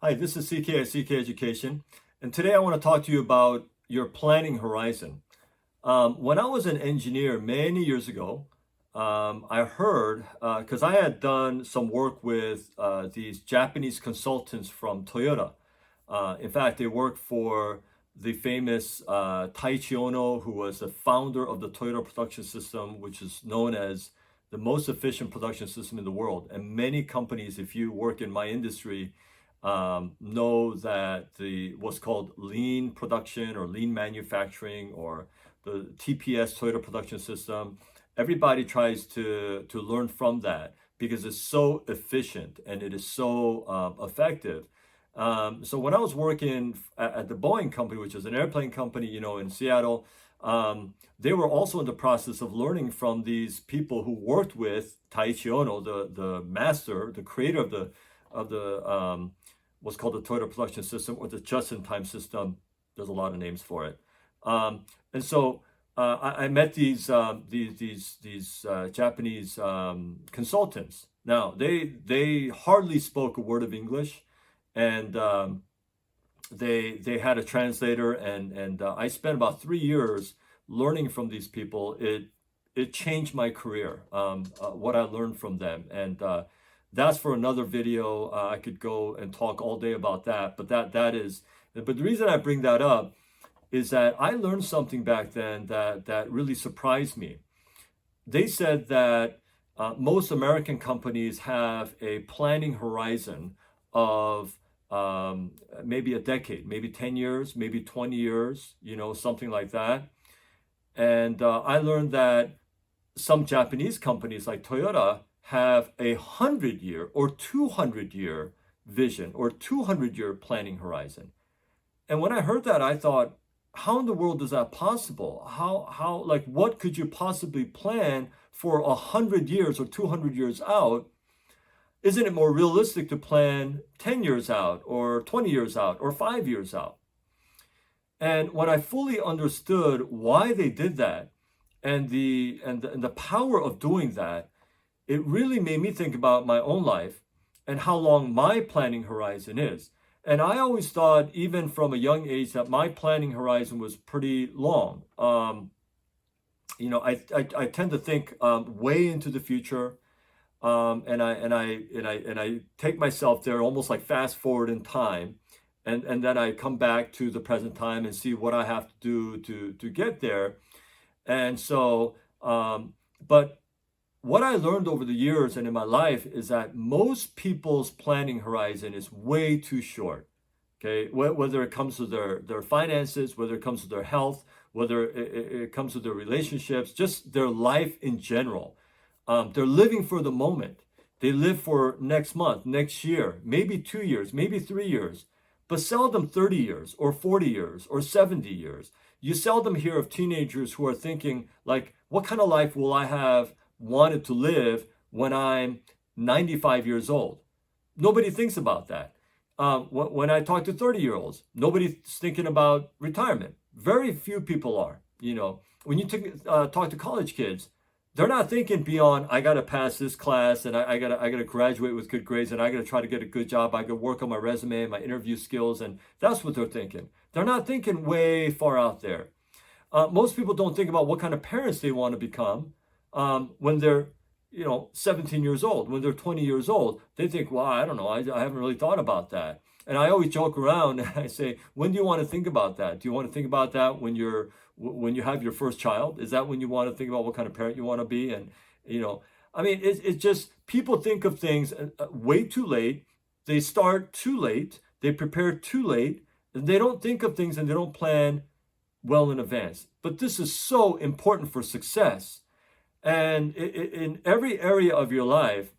Hi, this is CK at CK Education, and today I want to talk to you about your planning horizon. When I was an engineer many years ago, I heard, because I had done some work with these Japanese consultants from Toyota. In fact, they worked for the famous Taiichi Ohno, who was the founder of the Toyota production system, which is known as the most efficient production system in the world. And many companies, if you work in my industry, know that the what's called lean production or lean manufacturing or the TPS Toyota production system. Everybody tries to learn from that because it's so efficient and it is so effective. So when I was working at the Boeing company, which is an airplane company, in Seattle, they were also in the process of learning from these people who worked with Taiichi Ohno, the master, the creator of the what's called the Toyota production system or the just-in-time system. There's a lot of names for it. And so I met these Japanese consultants. Now they hardly spoke a word of English, and they had a translator, and I spent about 3 years learning from these people. It changed my career. What I learned from them, and that's for another video. I could go and talk all day about that, but that is. But the reason I bring that up is that I learned something back then that really surprised me. They said that most American companies have a planning horizon of maybe a decade, maybe 10 years, maybe 20 years, something like that. And I learned that some Japanese companies like Toyota have 100-year or 200-year vision or 200-year planning horizon. And when I heard that, I thought, how in the world is that possible? How like what could you possibly plan for 100 years or 200 years out? Isn't it more realistic to plan 10 years out or 20 years out or 5 years out? And when I fully understood why they did that and the power of doing that, it really made me think about my own life and how long my planning horizon is. And I always thought, even from a young age, that my planning horizon was pretty long. I tend to think way into the future, and I take myself there almost like fast forward in time, and then I come back to the present time and see what I have to do to get there. And so, but what I learned over the years and in my life is that most people's planning horizon is way too short. Okay, whether it comes to their finances, whether it comes to their health, whether it comes to their relationships, just their life in general. They're living for the moment. They live for next month, next year, maybe 2 years, maybe 3 years, but seldom 30 years or 40 years or 70 years. You seldom hear of teenagers who are thinking, like, what kind of life will I have wanted to live when I'm 95 years old? Nobody thinks about that. When I talk to 30-year-olds, nobody's thinking about retirement. Very few people are. When you talk to college kids, they're not thinking beyond, I got to pass this class, and I gotta graduate with good grades, and I gotta try to get a good job. I gotta work on my resume and my interview skills, and that's what they're thinking. They're not thinking way far out there. Most people don't think about what kind of parents they want to become when they're 17 years old. When they're 20 years old, they think, well, I don't know, I haven't really thought about that. And I always joke around and I say, when do you want to think about that? Do you want to think about that when you have your first child? Is that when you want to think about what kind of parent you want to be? And it's just, people think of things way too late. They start too late. They prepare too late. And they don't think of things and they don't plan well in advance. But this is so important for success. And in every area of your life,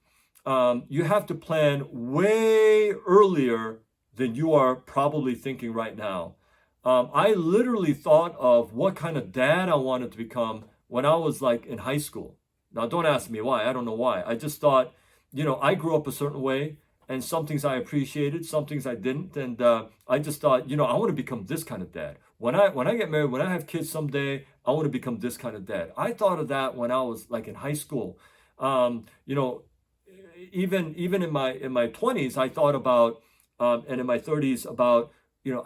you have to plan way earlier than you are probably thinking right now. I literally thought of what kind of dad I wanted to become when I was like in high school. Now, don't ask me why. I don't know why. I just thought, I grew up a certain way, and some things I appreciated, some things I didn't. And I just thought, I want to become this kind of dad. When I get married, when I have kids someday, I want to become this kind of dad. I thought of that when I was like in high school. Even in my 20s, I thought about and in my 30s about,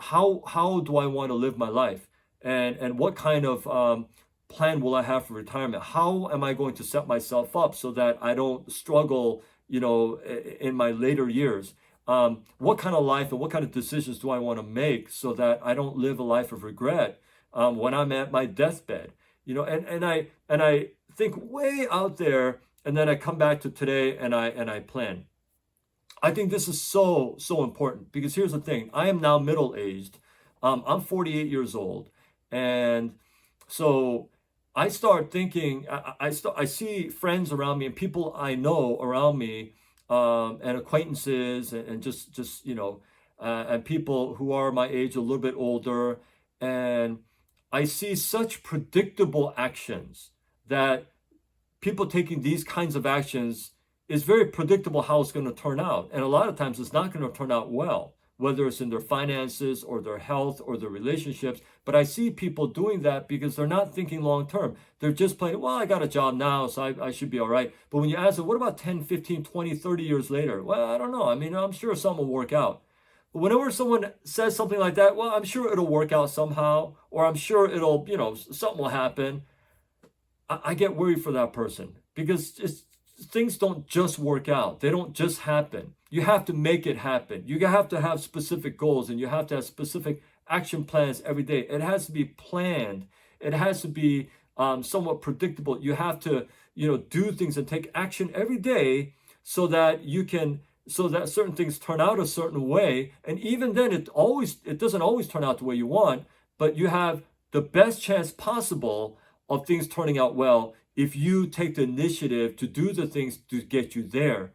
how do I want to live my life, and what kind of plan will I have for retirement? How am I going to set myself up so that I don't struggle, in my later years? What kind of life and what kind of decisions do I want to make so that I don't live a life of regret when I'm at my deathbed? And I think way out there, and then I come back to today and I plan. I think this is so important because here's the thing. I am now middle aged. I'm 48 years old, and so I start thinking. I see friends around me and people I know around me, and acquaintances, and just and people who are my age, a little bit older, and I see such predictable actions that people taking these kinds of actions is very predictable how it's going to turn out. And a lot of times it's not going to turn out well, whether it's in their finances or their health or their relationships. But I see people doing that because they're not thinking long term. They're just playing, well, I got a job now, so I should be all right. But when you ask them, what about 10, 15, 20, 30 years later? Well, I don't know. I mean, I'm sure something will work out. But whenever someone says something like that, well, I'm sure it'll work out somehow, or I'm sure it'll, something will happen. I get worried for that person because things don't just work out. They don't just happen. You have to make it happen. You have to have specific goals, and you have to have specific action plans every day. It has to be planned. It has to be somewhat predictable. You have to, do things and take action every day so that certain things turn out a certain way. And even then, it doesn't always turn out the way you want, but you have the best chance possible of things turning out well if you take the initiative to do the things to get you there.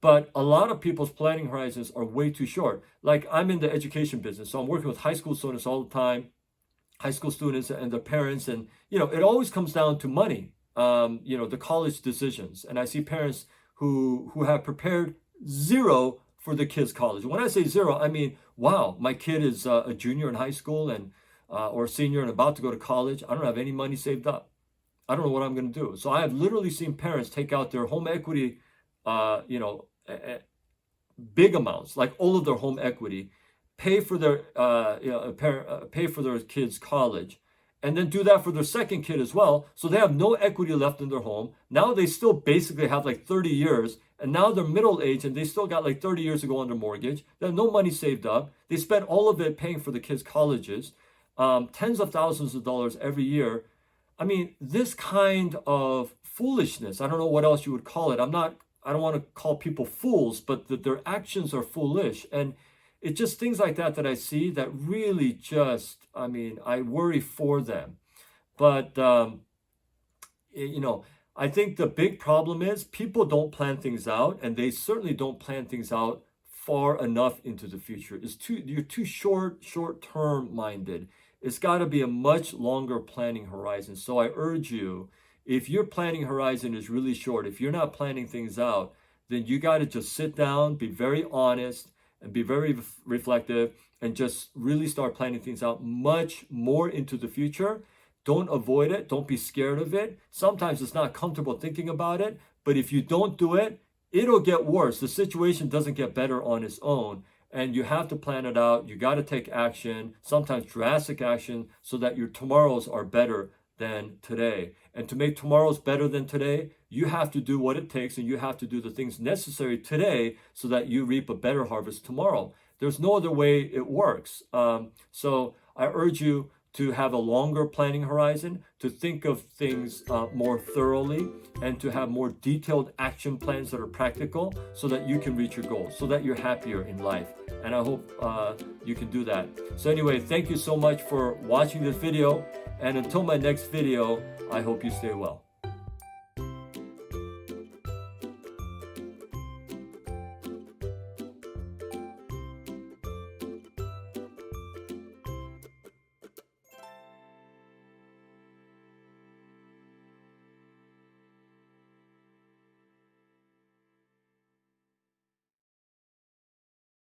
But a lot of people's planning horizons are way too short. Like, I'm in the education business, so I'm working with high school students all the time, high school students and their parents, and it always comes down to money. The college decisions, and I see parents who have prepared zero for the kids' college. When I say zero, I mean, wow, my kid is a junior in high school and or a senior and about to go to college. I don't have any money saved up. I don't know what I'm going to do. So I have literally seen parents take out their home equity, big amounts, like all of their home equity, pay for their pay for their kids' college, and then do that for their second kid as well. So they have no equity left in their home. Now they still basically have like 30 years, and now they're middle age and they still got like 30 years to go on their mortgage. They have no money saved up. They spent all of it paying for the kids' colleges, tens of thousands of dollars every year. I mean, this kind of foolishness, I don't know what else you would call it. I don't want to call people fools, but their actions are foolish. And it's just things like that I see that really just, I worry for them. But, I think the big problem is people don't plan things out, and they certainly don't plan things out far enough into the future. You're too short-term minded. It's got to be a much longer planning horizon. So I urge you, if your planning horizon is really short, if you're not planning things out, then you got to just sit down, be very honest, and be very reflective, and just really start planning things out much more into the future. Don't avoid it. Don't be scared of it. Sometimes it's not comfortable thinking about it, but if you don't do it, it'll get worse. The situation doesn't get better on its own. And you have to plan it out. You got to take action, sometimes drastic action, so that your tomorrows are better than today. And to make tomorrows better than today, you have to do what it takes, and you have to do the things necessary today so that you reap a better harvest tomorrow. There's no other way it works. So I urge you to have a longer planning horizon, to think of things more thoroughly, and to have more detailed action plans that are practical so that you can reach your goals, so that you're happier in life. And I hope you can do that. So anyway, thank you so much for watching this video. And until my next video, I hope you stay well.